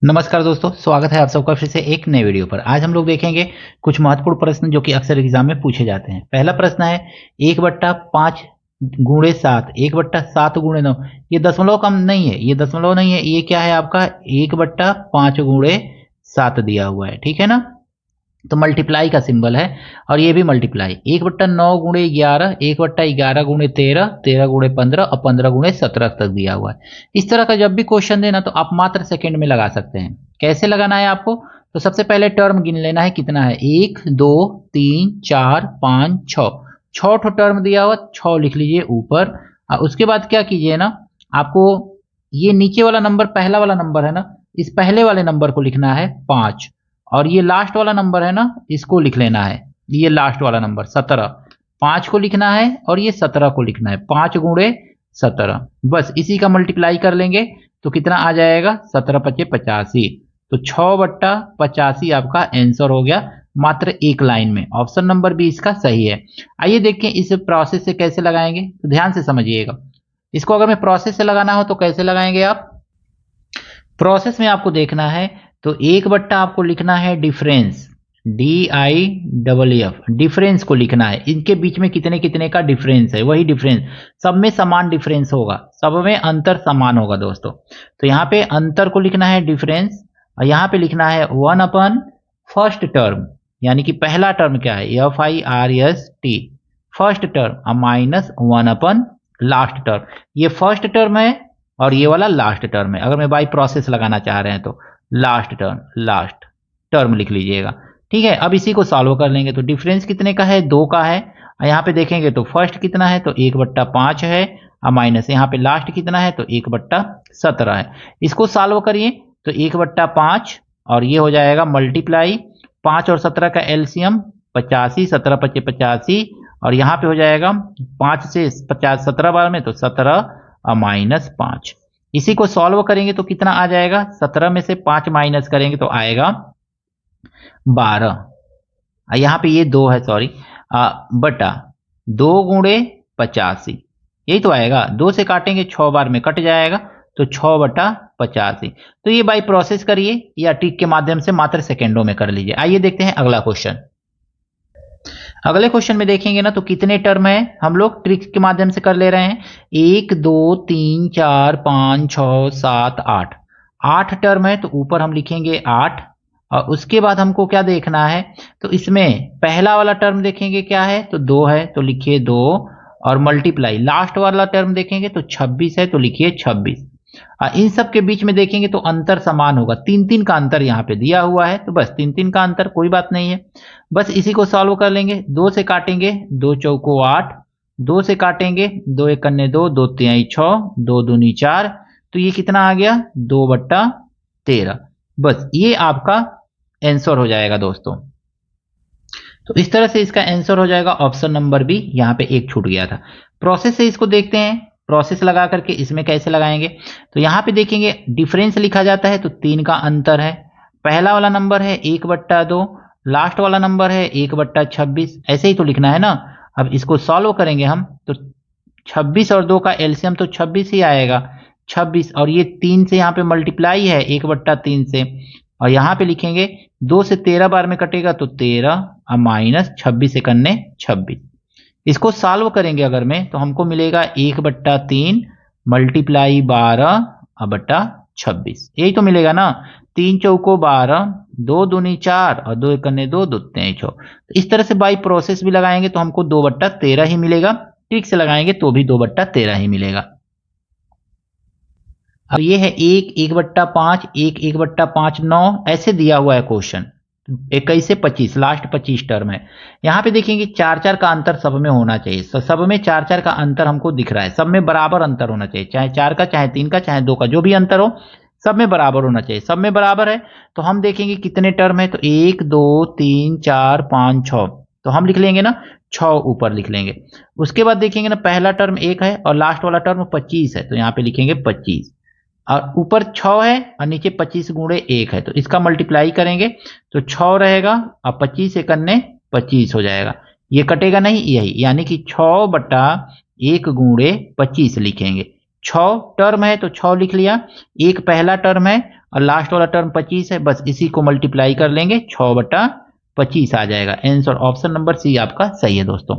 नमस्कार दोस्तों, स्वागत है आप सबका फिर से एक नए वीडियो पर। आज हम लोग देखेंगे कुछ महत्वपूर्ण प्रश्न जो कि अक्सर एग्जाम में पूछे जाते हैं। पहला प्रश्न है 1/5 गुणे 7, 1/7 गुणे 9। ये दशमलव कम नहीं है, ये दशमलव नहीं है, ये क्या है आपका 1/5 गुणे 7 दिया हुआ है, ठीक है ना। तो मल्टीप्लाई का सिंबल है और ये भी मल्टीप्लाई। 1/9 गुणे 11, 1/11 गुणे 13, 13 गुणे 15 और 15 गुणे 17 तक दिया हुआ है। इस तरह का जब भी क्वेश्चन देना तो आप मात्र सेकंड में लगा सकते हैं। कैसे लगाना है आपको? तो सबसे पहले टर्म गिन लेना है, कितना है 1 2 3 4 5 6। 6 टर्म दिया हुआ, 6 लिख लीजिए ऊपर। और उसके बाद क्या कीजिए ना, आपको ये नीचे वाला नंबर पहला वाला नंबर है ना, इस पहले वाले नंबर को लिखना है 5। और ये लास्ट वाला नंबर है ना, इसको लिख लेना है, ये लास्ट वाला नंबर 17। 5 को लिखना है और ये 17 को लिखना है, 5 गुणे 17। बस इसी का मल्टीप्लाई कर लेंगे तो कितना आ जाएगा 17 पचे 85। तो 6/85 आपका आंसर हो गया, मात्र एक लाइन में। ऑप्शन नंबर बी इसका सही है। आइए देखें इस प्रोसेस से कैसे लगाएंगे, तो ध्यान से समझिएगा। इसको अगर मैं प्रोसेस से लगाना हो तो कैसे लगाएंगे आप? प्रोसेस में आपको देखना है तो 1/, आपको लिखना है डिफरेंस, DIFF, डिफरेंस को लिखना है। इनके बीच में कितने कितने का डिफरेंस है, वही डिफरेंस। सब में समान डिफरेंस होगा, सब में अंतर समान होगा दोस्तों। तो यहाँ पे अंतर को लिखना है डिफरेंस, और यहाँ पे लिखना है 1 फर्स्ट टर्म, यानी कि पहला टर्म क्या है FIRST, first term, -1 last term. ये फर्स्ट टर्म है और ये वाला लास्ट टर्म है। अगर मैं बाई प्रोसेस लगाना चाह रहे हैं तो लास्ट टर्म लिख लीजिएगा, ठीक है। अब इसी को सॉल्व कर लेंगे तो डिफरेंस कितने का है, 2 का है। यहाँ पे देखेंगे तो फर्स्ट कितना है तो 1/5 है, और माइनस यहाँ पे लास्ट कितना है तो 1/17 है। इसको सॉल्व करिए तो 1/5 और ये हो जाएगा मल्टीप्लाई 5 और 17 का एलसीएम 85, 17 पचे 85, और यहाँ पे हो जाएगा 5 से 50 17 बार में तो 17 और -5। इसी को सॉल्व करेंगे तो कितना आ जाएगा, 17 में से 5 माइनस करेंगे तो आएगा 12। यहाँ पे ये 2 है, सॉरी, बटा 2 गुणे 85, यही तो आएगा। 2 से काटेंगे 6 बार में कट जाएगा तो 6/85। तो ये बाई प्रोसेस करिए या ट्रिक के माध्यम से मात्र सेकेंडों में कर लीजिए। आइए देखते हैं अगला क्वेश्चन। अगले क्वेश्चन में देखेंगे ना तो कितने टर्म है, हम लोग ट्रिक के माध्यम से कर ले रहे हैं। 1 2 3 4 5 6 7 8, 8 टर्म है तो ऊपर हम लिखेंगे 8। और उसके बाद हमको क्या देखना है, तो इसमें पहला वाला टर्म देखेंगे क्या है तो 2 है तो लिखिए 2, और मल्टीप्लाई लास्ट वाला टर्म देखेंगे तो 26 है तो लिखिए 26। इन सब के बीच में देखेंगे तो अंतर समान होगा, 3-3 का अंतर यहाँ पे दिया हुआ है, तो बस 3-3 का अंतर, कोई बात नहीं है। बस इसी को सॉल्व कर लेंगे। 2 से काटेंगे 2 चौको 8, 2 से काटेंगे 2 एकन्ने 2, 2 तिहाई 6, 2 दूनी 4, तो ये कितना आ गया 2/13। बस ये आपका आंसर हो जाएगा दोस्तों। तो इस तरह से इसका आंसर हो जाएगा ऑप्शन नंबर बी। यहाँ पे एक छूट गया था। प्रोसेस से इसको देखते हैं, प्रोसेस लगा करके इसमें कैसे लगाएंगे। तो यहाँ पे देखेंगे डिफरेंस लिखा जाता है तो 3 का अंतर है। पहला वाला नंबर है 1/2, लास्ट वाला नंबर है 1/26, ऐसे ही तो लिखना है ना। अब इसको सॉल्व करेंगे हम तो 26 और 2 का एलसीएम तो 26 ही आएगा, 26, और ये 3 से यहाँ पे मल्टीप्लाई है 1/3 से, और यहाँ पे लिखेंगे 2 से 13 बार में कटेगा तो 13 और -26 से करने 26। इसको सॉल्व करेंगे अगर मैं तो हमको मिलेगा 1/3 मल्टीप्लाई 12/26, यही तो मिलेगा ना। 3 चौको 12, 2 दूनी 4 और 2 एकन्ने 2, 2 तिहाई 6। तो इस तरह से बाई प्रोसेस भी लगाएंगे तो हमको 2/13 ही मिलेगा, ट्रिक से लगाएंगे तो भी 2/13 ही मिलेगा। अब ये है 1 1/5, 1 1/5 9, ऐसे दिया हुआ है क्वेश्चन। 21 से 25 लास्ट 25 टर्म है। यहाँ पे देखेंगे 4-4 का अंतर सब में होना चाहिए, तो सब में 4-4 का अंतर हमको दिख रहा है, सब में बराबर अंतर होना चाहिए, चाहे 4 का चाहे 3 का चाहे 2 का, जो भी अंतर हो सब में बराबर होना चाहिए। सब में बराबर है तो हम देखेंगे कितने टर्म है तो 1 2 3 4 5 6, तो हम लिख लेंगे ना 6 ऊपर लिख लेंगे। उसके बाद देखेंगे ना पहला टर्म 1 है और लास्ट वाला टर्म 25 है तो यहाँ पे लिखेंगे 25, और ऊपर 6 है और नीचे 25 गुणे 1 है तो इसका मल्टीप्लाई करेंगे तो 6 रहेगा और 25 से करने 25 हो जाएगा, ये कटेगा नहीं, यही यानी कि 6/1 गुणे 25 लिखेंगे। 6 टर्म है तो 6 लिख लिया, एक पहला टर्म है और लास्ट वाला टर्म 25 है, बस इसी को मल्टीप्लाई कर लेंगे, 6/25 आ जाएगा। आंसर ऑप्शन नंबर सी आपका सही है दोस्तों।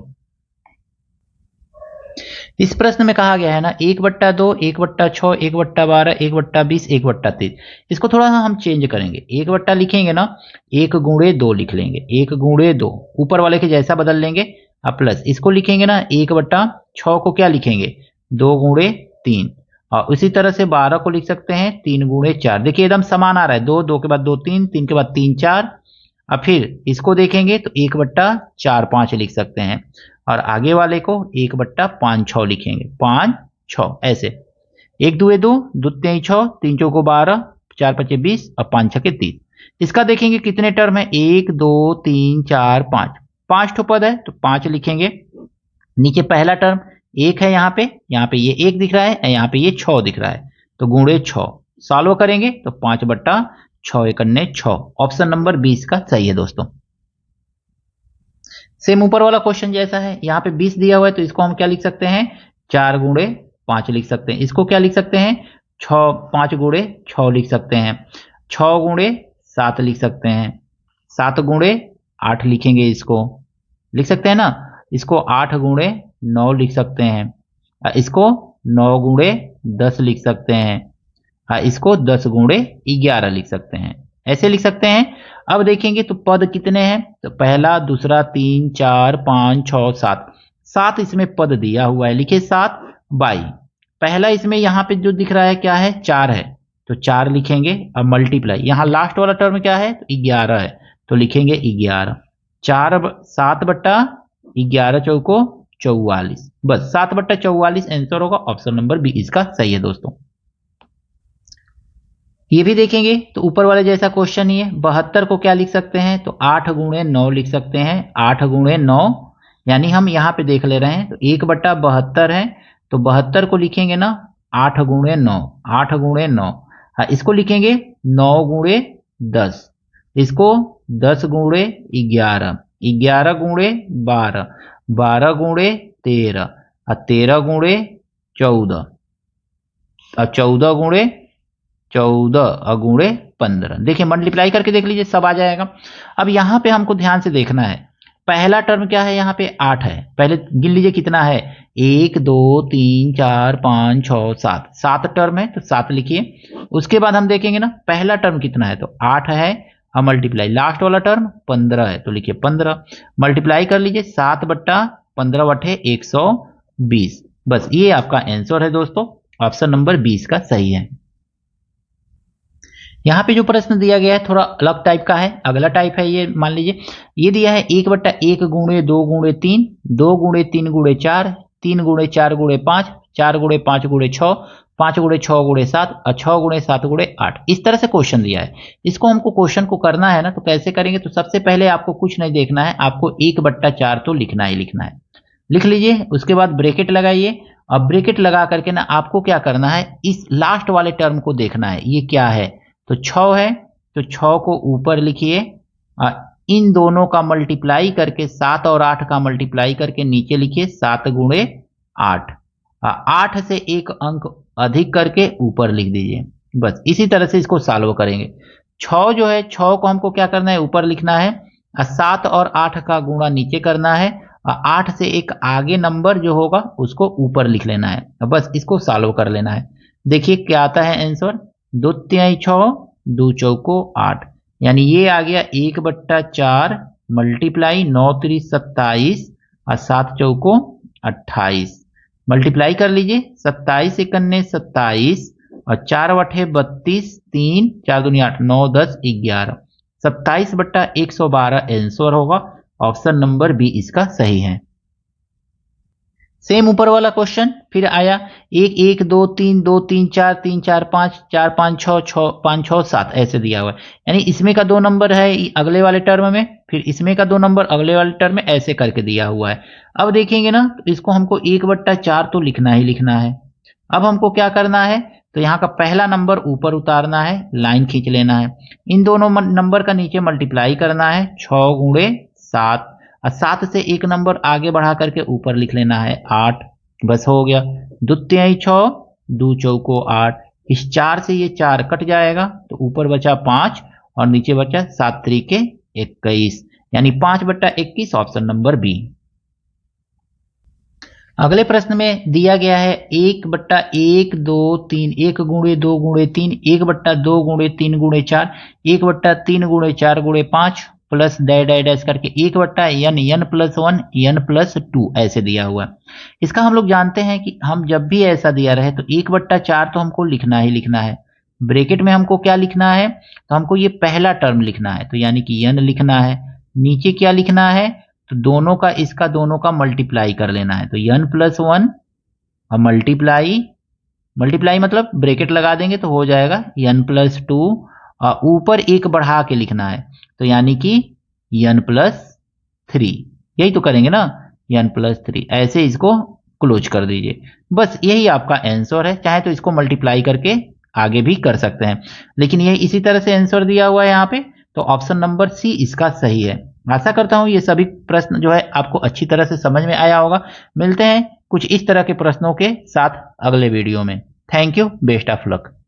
इस प्रश्न में कहा गया है ना 1/2, 1/6, 1/12, 1/20, 1/23। इसको थोड़ा सा हम चेंज करेंगे, 1 लिखेंगे ना 1 × 2 लिख लेंगे, 1 × 2 ऊपर वाले के जैसा बदल लेंगे और प्लस इसको लिखेंगे ना 1/6 को क्या लिखेंगे 2 × 3, और उसी तरह से 12 को लिख सकते हैं 3 × 4। देखिए एकदम समान आ रहा है, 2 2 के बाद 2 3, 3 के बाद 3 4, और फिर इसको देखेंगे तो 1/4 5 लिख सकते हैं, और आगे वाले को 1/5 6 लिखेंगे, 5 6 ऐसे। 1 2 2, 2 3 6, 3 4 12, 4 5 20 और 5 6 30। इसका देखेंगे कितने टर्म है 1 2 3 4 5, 5 ठो पद है तो 5 लिखेंगे। नीचे पहला टर्म 1 है, यहाँ पे ये 1 दिख रहा है, यहाँ पे ये 6 दिख रहा है, तो गुणे 6 सॉल्व करेंगे तो 5/6 1 6। ऑप्शन नंबर 20 का सही है दोस्तों। सेम ऊपर वाला क्वेश्चन जैसा है, यहाँ पे 20 दिया हुआ है तो इसको हम क्या लिख सकते हैं 4 × 5 लिख सकते हैं। इसको क्या लिख सकते हैं 5 × 6 लिख सकते हैं, 6 × 7 लिख सकते हैं, 7 × 8 लिखेंगे, इसको लिख सकते हैं ना, इसको 8 × 9 लिख सकते हैं, इसको 9 × 10 लिख सकते हैं, इसको 10 × 11 लिख सकते हैं, ऐसे लिख सकते हैं। अब देखेंगे तो पद कितने हैं, तो पहला दूसरा 3 4 5 6 7, 7 इसमें पद दिया हुआ है, लिखिए 7 बाई पहला इसमें यहाँ पे जो दिख रहा है क्या है 4 है, तो 4 लिखेंगे। अब मल्टीप्लाई यहाँ लास्ट वाला टर्म क्या है तो 11 है, तो लिखेंगे 11, 7/11 चौको 44, बस 7/44 आंसर होगा। ऑप्शन नंबर बी इसका सही है दोस्तों। ये भी देखेंगे तो ऊपर वाले जैसा क्वेश्चन ही है, 72 को क्या लिख सकते हैं तो 8 × 9 लिख सकते हैं, 8 × 9 यानी हम यहाँ पे देख ले रहे हैं तो 1/72 है, तो 72 को लिखेंगे ना 8 × 9, 8 × 9, इसको लिखेंगे 9 × 10, इसको 10 × 11, 11 × 12, 12 × 13, 13 × 14, 14 × 14 और × 15। देखिए मल्टीप्लाई करके देख लीजिए सब आ जाएगा। अब यहाँ पे हमको ध्यान से देखना है, पहला टर्म क्या है यहाँ पे 8 है, पहले गिन लीजिए कितना है 1 2 3 4 5 6 7, 7 टर्म है तो 7 लिखिए। उसके बाद हम देखेंगे ना पहला टर्म कितना है तो 8 है, और मल्टीप्लाई लास्ट वाला टर्म 15 है तो लिखिए 15, मल्टीप्लाई कर लीजिए 7/15/120, बस ये आपका आंसर है दोस्तों। ऑप्शन नंबर 20 का सही है। यहाँ पे जो प्रश्न दिया गया है थोड़ा अलग टाइप का है, अगला टाइप है ये, मान लीजिए ये दिया है 1/1 × 2 × 3, 2 × 3 × 4, 3 × 4 × 5, 4 × 5 × 6, 5 × 6 × 7 और 6 × 7 × 8, इस तरह से क्वेश्चन दिया है। इसको हमको क्वेश्चन को करना है ना तो कैसे करेंगे, तो सबसे पहले आपको कुछ नहीं देखना है, आपको 1/4 तो लिखना ही लिखना है, लिख लीजिए। उसके बाद ब्रैकेट लगाइए, और ब्रैकेट लगा करके ना आपको क्या करना है इस लास्ट वाले टर्म को देखना है, ये क्या है तो 6 है, तो 6 को ऊपर लिखिए, इन दोनों का मल्टीप्लाई करके 7 और 8 का मल्टीप्लाई करके नीचे लिखिए 7 × 8, 8 से एक अंक अधिक करके ऊपर लिख दीजिए, बस इसी तरह से इसको सॉल्व करेंगे। 6 जो है 6 को हमको क्या करना है ऊपर लिखना है, 7 और 8 का गुणा नीचे करना है, 8 से एक आगे नंबर जो होगा उसको ऊपर लिख लेना है, बस इसको सॉल्व कर लेना है। देखिए क्या आता है आंसर, 2 3 6, 2 चौको 8, यानी ये आ गया 1/4 मल्टीप्लाई 9 3 27 और 7 चौको 28, मल्टीप्लाई कर लीजिए 27 1 27 और 4 बटे 32, 3 4 दूनी 8, 9 10 11, 27/112 आंसर होगा। ऑप्शन नंबर बी इसका सही है। सेम ऊपर वाला क्वेश्चन फिर आया 1 1 2 3 2 3 4 3 4 5 4 5 6 6 5 6 7 ऐसे दिया हुआ है, यानी इसमें का 2 नंबर है अगले वाले टर्म में, फिर इसमें का 2 नंबर अगले वाले टर्म में, ऐसे करके दिया हुआ है। अब देखेंगे ना तो इसको हमको 1/4 तो लिखना ही लिखना है। अब हमको क्या करना है तो यहाँ का पहला नंबर ऊपर उतारना है, लाइन खींच लेना है, इन दोनों नंबर का नीचे मल्टीप्लाई करना है 6 × 7 और 7 से एक नंबर आगे बढ़ा करके ऊपर लिख लेना है 8, बस हो गया। 2 3 6, 2 चौको 8, इस 4 से ये 4 कट जाएगा तो ऊपर बचा 5 और नीचे बचा 7 त्रिके 21, यानी 5/21 ऑप्शन नंबर बी। अगले प्रश्न में दिया गया है 1/1 2 3 1 गुणे 2 गुणे 3 1/2 गुणे 3 गुणे 4 1/3 गुणे 4 गुणे 5 प्लस डैश करके 1/n+1 n+2 ऐसे दिया हुआ है। इसका हम लोग जानते हैं कि हम जब भी ऐसा दिया रहे तो 1/4 तो हमको लिखना ही लिखना है। ब्रैकेट में हमको क्या लिखना है, तो हमको ये पहला टर्म लिखना है, तो यानी कि n लिखना है। नीचे क्या लिखना है, तो दोनों का इसका दोनों का मल्टीप्लाई कर लेना है, तो n+1 और मल्टीप्लाई मतलब ब्रैकेट लगा देंगे तो हो जाएगा n+2 और ऊपर एक बढ़ा के लिखना है, तो यानी कि n+3, यही तो करेंगे ना, n+3 ऐसे इसको क्लोज कर दीजिए। बस यही आपका आंसर है। चाहे तो इसको मल्टीप्लाई करके आगे भी कर सकते हैं, लेकिन ये इसी तरह से आंसर दिया हुआ है यहाँ पे, तो ऑप्शन नंबर सी इसका सही है। आशा करता हूं ये सभी प्रश्न जो है आपको अच्छी तरह से समझ में आया होगा। मिलते हैं कुछ इस तरह के प्रश्नों के साथ अगले वीडियो में। Thank you, best of luck.